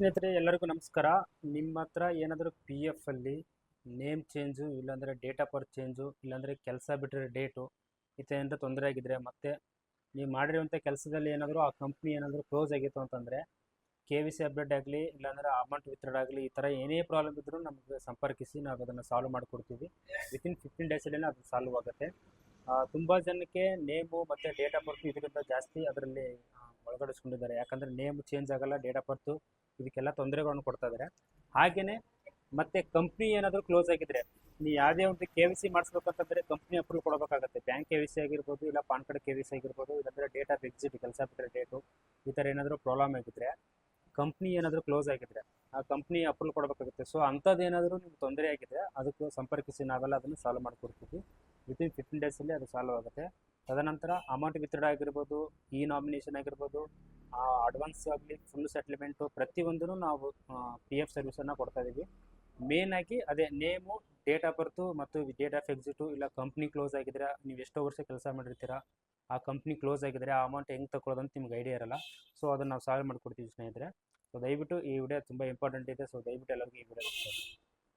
ಸ್ನೇಹಿತರೆ, ಎಲ್ಲರಿಗೂ ನಮಸ್ಕಾರ. ನಿಮ್ಮ ಹತ್ರ ಏನಾದರೂ ಪಿ ಎಫ್ ಅಲ್ಲಿ ನೇಮ್ ಚೇಂಜು, ಇಲ್ಲಾಂದರೆ ಡೇಟ್ ಆಫ್ ಬರ್ತ್ ಚೇಂಜು, ಇಲ್ಲಾಂದರೆ ಕೆಲಸ ಬಿಟ್ಟರೆ ಡೇಟು ಈ ಥರ ಏನಾದರೂ ತೊಂದರೆ ಆಗಿದ್ದರೆ, ಮತ್ತು ನೀವು ಮಾಡಿರುವಂಥ ಕೆಲಸದಲ್ಲಿ ಏನಾದರೂ ಆ ಕಂಪ್ನಿ ಏನಾದರೂ ಕ್ಲೋಸ್ ಆಗಿತ್ತು ಅಂತಂದರೆ, KYC ಅಪ್ಡೇಟ್ ಆಗಲಿ, ಇಲ್ಲಾಂದರೆ ಅಮೌಂಟ್ ವಿತ್ಡ್ರಾ ಆಗಲಿ, ಈ ಥರ ಏನೇ ಪ್ರಾಬ್ಲಮ್ ಇದ್ದರೂ ನಮಗೆ ಸಂಪರ್ಕಿಸಿ, ನಾವು ಅದನ್ನು ಸಾಲ್ವ್ ಮಾಡಿಕೊಡ್ತೀವಿ. ವಿತಿನ್ 15 ಡೇಸಲ್ಲೇ ಅದು ಸಾಲ್ವ್ ಆಗುತ್ತೆ. ತುಂಬ ಜನಕ್ಕೆ ನೇಮು ಮತ್ತು ಡೇಟ್ ಆಫ್ ಬರ್ತ್ ಇದಕ್ಕಿಂತ ಜಾಸ್ತಿ ಅದರಲ್ಲಿ ಒಳಗಡಿಸ್ಕೊಂಡಿದ್ದಾರೆ. ಯಾಕಂದರೆ ನೇಮ್ ಚೇಂಜ್ ಆಗಲ್ಲ, ಡೇಟ್ ಆಫ್ ಬರ್ತು ಇದಕ್ಕೆಲ್ಲ ತೊಂದರೆಗಳನ್ನು ಕೊಡ್ತಾ ಇದ್ದಾರೆ. ಹಾಗೆಯೇ ಮತ್ತೆ ಕಂಪ್ನಿ ಏನಾದರೂ ಕ್ಲೋಸ್ ಆಗಿದ್ರೆ, ನೀವು ಯಾವುದೇ ಒಂದು KYC ಮಾಡಿಸ್ಬೇಕಂತಂದರೆ ಕಂಪ್ನಿ ಅಪ್ರೂವ್ ಕೊಡಬೇಕಾಗುತ್ತೆ. ಬ್ಯಾಂಕ್ KYC ಆಗಿರ್ಬೋದು, ಇಲ್ಲ ಪಾನ್ ಕಾರ್ಡ್ KYC ಆಗಿರ್ಬೋದು, ಇಲ್ಲಾಂದರೆ ಡೇಟ್ ಆಫ್ ಎಕ್ಸಿಟ್, ಕೆಲಸ ಬಿಟ್ಟರೆ ಡೇಟು, ಈ ಥರ ಏನಾದರೂ ಪ್ರಾಬ್ಲಮ್ ಆಗಿದ್ದರೆ, ಕಂಪ್ನಿ ಏನಾದರೂ ಕ್ಲೋಸ್ ಆಗಿದ್ದರೆ ಆ ಕಂಪ್ನಿ ಅಪ್ರೂವ್ ಕೊಡಬೇಕಾಗುತ್ತೆ. ಸೊ ಅಂಥದ್ದು ಏನಾದರೂ ನಿಮ್ಗೆ ತೊಂದರೆ ಆಗಿದ್ದರೆ ಅದಕ್ಕೆ ಸಂಪರ್ಕಿಸಿ, ನಾವೆಲ್ಲ ಅದನ್ನು ಸಾಲ್ವ್ ಮಾಡಿಕೊಡ್ತೀವಿ. ವಿತಿನ್ 15 ಡೇಸಲ್ಲಿ ಅದು ಸಾಲ್ವ್ ಆಗುತ್ತೆ. ತದನಂತರ ಅಮೌಂಟ್ ವಿತ್ಡ್ರಾ ಆಗಿರ್ಬೋದು, ಈ ನಾಮಿನೇಷನ್ ಆಗಿರ್ಬೋದು, ಅಡ್ವಾನ್ಸ್ ಆಗಲಿ, ಫುಲ್ ಸೆಟ್ಲ್ಮೆಂಟು, ಪ್ರತಿಯೊಂದೂ ನಾವು PF ಸರ್ವಿಸನ್ನು ಕೊಡ್ತಾ ಇದ್ದೀವಿ. ಮೇನಾಗಿ ಅದೇ ನೇಮು, ಡೇಟ್ ಆಫ್ ಬರ್ತು ಮತ್ತು ಡೇಟ್ ಆಫ್ ಎಕ್ಸಿಟು, ಇಲ್ಲ ಕಂಪ್ನಿ ಕ್ಲೋಸ್ ಆಗಿದ್ರೆ, ನೀವು ಎಷ್ಟೋ ವರ್ಷ ಕೆಲಸ ಮಾಡಿರ್ತೀರ, ಆ ಕಂಪ್ನಿ ಕ್ಲೋಸ್ ಆಗಿದ್ರೆ ಆ ಅಮೌಂಟ್ ಹೆಂಗೆ ತಗೊಳ್ಳೋದು ಅಂತ ನಿಮ್ಗೆ ಐಡಿಯಾ ಇರಲ್ಲ. ಸೊ ಅದನ್ನು ನಾವು ಸಾಲ್ವ್ ಮಾಡಿಕೊಡ್ತೀವಿ ಸ್ನೇಹಿತರೆ. ಸೊ ದಯವಿಟ್ಟು ಈ ವಿಡಿಯೋ ತುಂಬ ಇಂಪಾರ್ಟೆಂಟ್ ಇದೆ. ಸೊ ದಯವಿಟ್ಟು ಎಲ್ಲರಿಗೂ ಈ ವಿಡಿಯೋ